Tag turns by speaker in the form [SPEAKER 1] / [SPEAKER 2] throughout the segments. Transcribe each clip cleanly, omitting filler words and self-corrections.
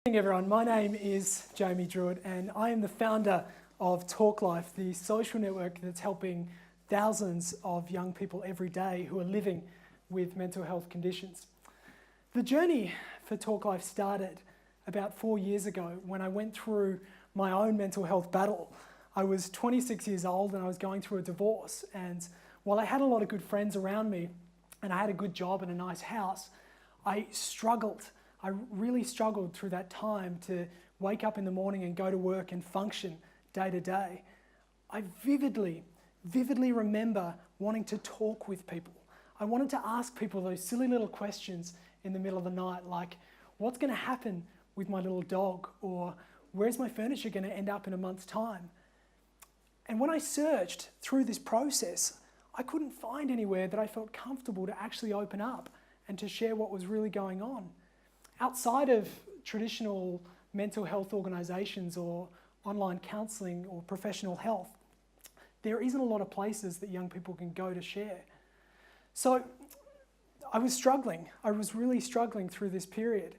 [SPEAKER 1] Good evening, everyone. My name is Jamie Druitt and I am the founder of TalkLife, the social network that's helping thousands of young people every day who are living with mental health conditions. The journey for TalkLife started about 4 years ago when I went through my own mental health battle. I was 26 years old and I was going through a divorce, and while I had a lot of good friends around me and I had a good job and a nice house, I struggled. I really struggled through that time to wake up in the morning and go to work and function day to day. I vividly remember wanting to talk with people. I wanted to ask people those silly little questions in the middle of the night, like, what's going to happen with my little dog? Or where's my furniture going to end up in a month's time? And when I searched through this process, I couldn't find anywhere that I felt comfortable to actually open up and to share what was really going on. Outside of traditional mental health organisations or online counselling or professional health, there isn't a lot of places that young people can go to share. So I was struggling. I was really struggling through this period.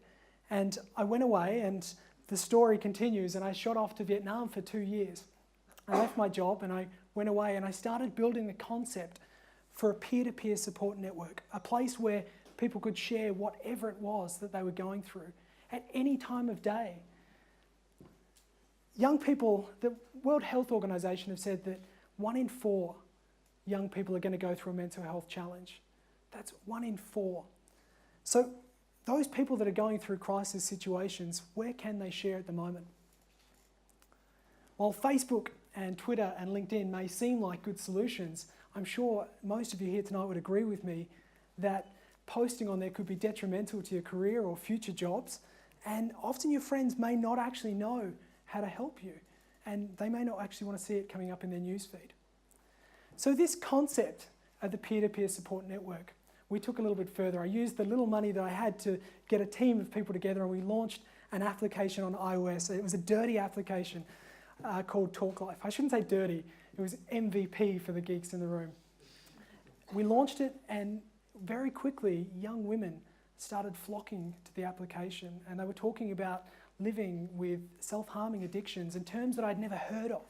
[SPEAKER 1] And I went away, and the story continues, and I shot off to Vietnam for 2 years. I left my job and I went away and I started building the concept for a peer-to-peer support network, a place where people could share whatever it was that they were going through at any time of day. Young people, the World Health Organization have said that 1 in 4 young people are going to go through a mental health challenge. That's 1 in 4. So those people that are going through crisis situations, where can they share at the moment? While Facebook and Twitter and LinkedIn may seem like good solutions, I'm sure most of you here tonight would agree with me that posting on there could be detrimental to your career or future jobs, and often your friends may not actually know how to help you, and they may not actually want to see it coming up in their newsfeed. So this concept of the peer-to-peer support network, we took a little bit further. I used the little money that I had to get a team of people together, and we launched an application on iOS. It was a dirty application called TalkLife. I shouldn't say dirty, it was MVP for the geeks in the room. We launched it, and very quickly, young women started flocking to the application, and they were talking about living with self-harming addictions in terms that I'd never heard of.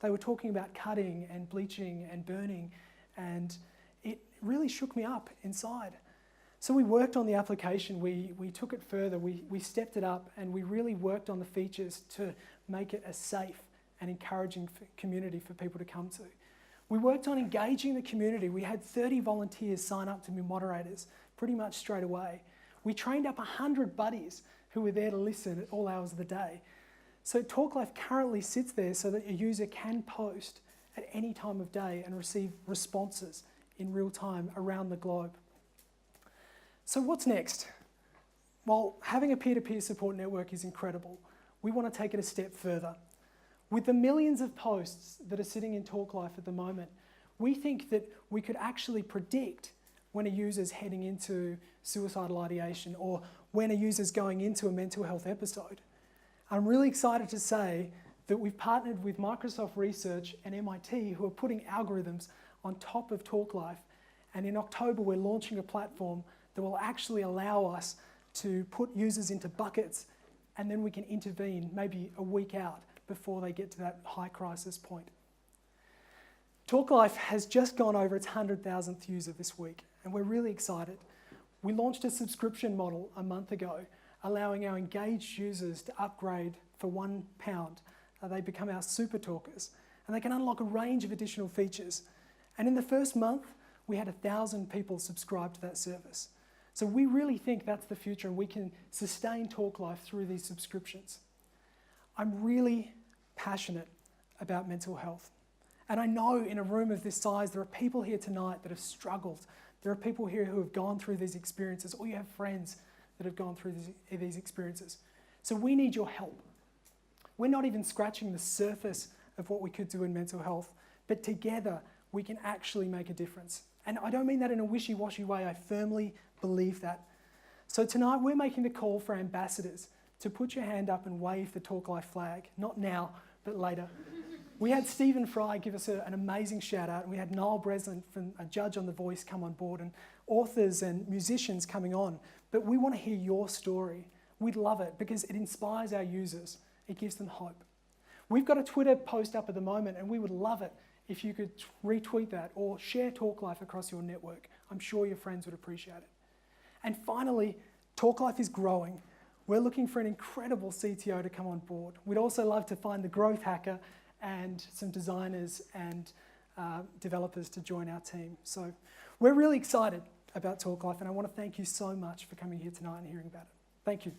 [SPEAKER 1] They were talking about cutting and bleaching and burning, and it really shook me up inside. So we worked on the application, we took it further, we stepped it up, and we really worked on the features to make it a safe and encouraging community for people to come to. We worked on engaging the community. We had 30 volunteers sign up to be moderators pretty much straight away. We trained up 100 buddies who were there to listen at all hours of the day. So TalkLife currently sits there so that a user can post at any time of day and receive responses in real time around the globe. So what's next? Well, having a peer-to-peer support network is incredible. We want to take it a step further. With the millions of posts that are sitting in TalkLife at the moment, we think that we could actually predict when a user's heading into suicidal ideation or when a user's going into a mental health episode. I'm really excited to say that we've partnered with Microsoft Research and MIT, who are putting algorithms on top of TalkLife, and in October we're launching a platform that will actually allow us to put users into buckets, and then we can intervene maybe a week out before they get to that high crisis point. TalkLife has just gone over its 100,000th user this week, and we're really excited. We launched a subscription model a month ago, allowing our engaged users to upgrade for £1. They become our super talkers, and they can unlock a range of additional features. And in the first month, we had 1,000 people subscribe to that service. So we really think that's the future, and we can sustain TalkLife through these subscriptions. I'm really passionate about mental health. And I know in a room of this size, there are people here tonight that have struggled. There are people here who have gone through these experiences, or you have friends that have gone through these experiences. So we need your help. We're not even scratching the surface of what we could do in mental health, but together we can actually make a difference. And I don't mean that in a wishy-washy way, I firmly believe that. So tonight we're making the call for ambassadors to put your hand up and wave the TalkLife flag. Not now, but later. We had Stephen Fry give us an amazing shout out, and we had Niall Breslin, from a judge on The Voice, come on board, and authors and musicians coming on. But we want to hear your story. we'd love it because it inspires our users. It gives them hope. We've got a Twitter post up at the moment, and we would love it if you could retweet that or share TalkLife across your network. I'm sure your friends would appreciate it. And finally, TalkLife is growing. We're looking for an incredible CTO to come on board. We'd also love to find the growth hacker and some designers and developers to join our team. So we're really excited about TalkLife, and I want to thank you so much for coming here tonight and hearing about it. Thank you.